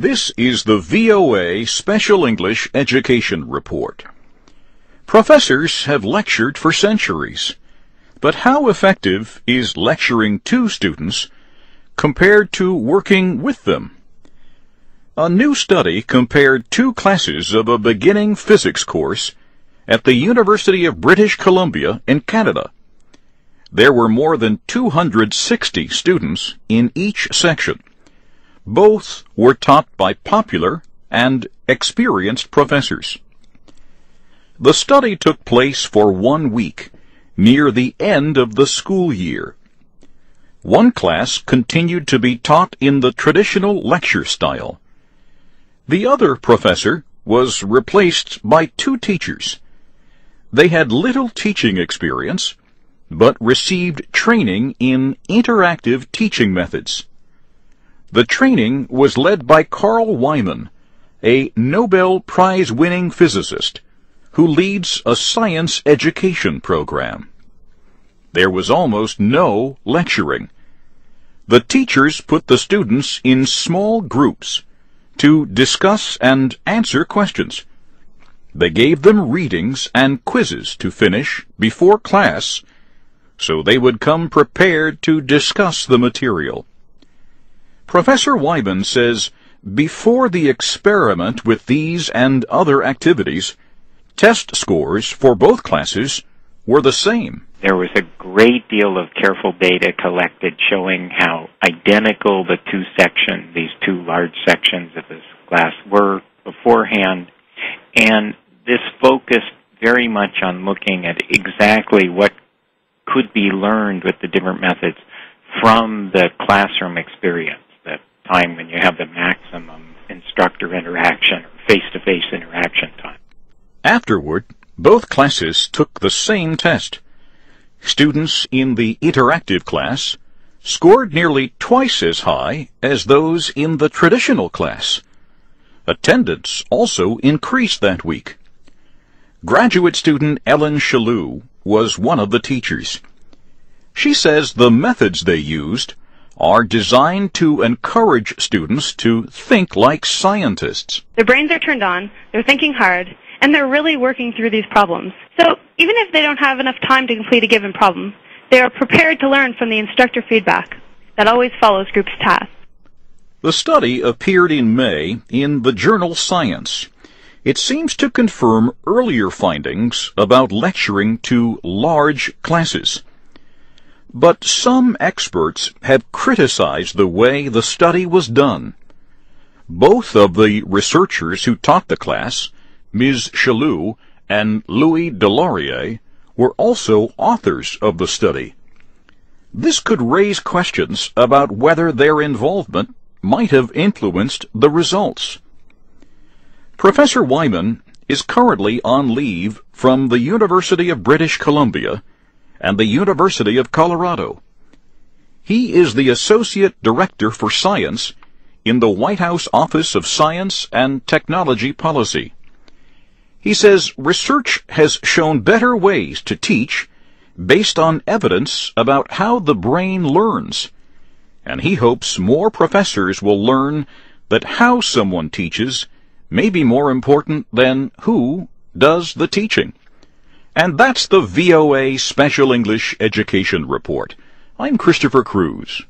This is the VOA Special English Education Report. Professors have lectured for centuries, but how effective is lecturing to students compared to working with them? A new study compared two classes of a beginning physics course at the University of British Columbia in Canada. There were more than 260 students in each section. Both were taught by popular and experienced professors. The study took place for 1 week, near the end of the school year. One class continued to be taught in the traditional lecture style. The other professor was replaced by two teachers. They had little teaching experience, but received training in interactive teaching methods. The training was led by Carl Wyman, a Nobel Prize-winning physicist who leads a science education program. There was almost no lecturing. The teachers put the students in small groups to discuss and answer questions. They gave them readings and quizzes to finish before class, so they would come prepared to discuss the material. Professor Wyman says, before the experiment with these and other activities, test scores for both classes were the same. There was a great deal of careful data collected showing how identical the these two large sections of this class were beforehand, and this focused very much on looking at exactly what could be learned with the different methods from the classroom experience, the time when you have the maximum instructor interaction, face-to-face interaction time. Afterward, both classes took the same test. Students in the interactive class scored nearly twice as high as those in the traditional class. Attendance also increased that week. Graduate student Ellen Shalou was one of the teachers. She says the methods they used are designed to encourage students to think like scientists. Their brains are turned on, they're thinking hard, and they're really working through these problems. So even if they don't have enough time to complete a given problem, they are prepared to learn from the instructor feedback that always follows group's tasks. The study appeared in May in the journal Science. It seems to confirm earlier findings about lecturing to large classes. But some experts have criticized the way the study was done. Both of the researchers who taught the class, Ms. Shalou and Louis Delaurier, were also authors of the study. This could raise questions about whether their involvement might have influenced the results. Professor Wyman is currently on leave from the University of British Columbia and the University of Colorado. He is the Associate Director for Science in the White House Office of Science and Technology Policy. He says research has shown better ways to teach based on evidence about how the brain learns, and he hopes more professors will learn that how someone teaches may be more important than who does the teaching. And that's the VOA Special English Education Report. I'm Christopher Cruz.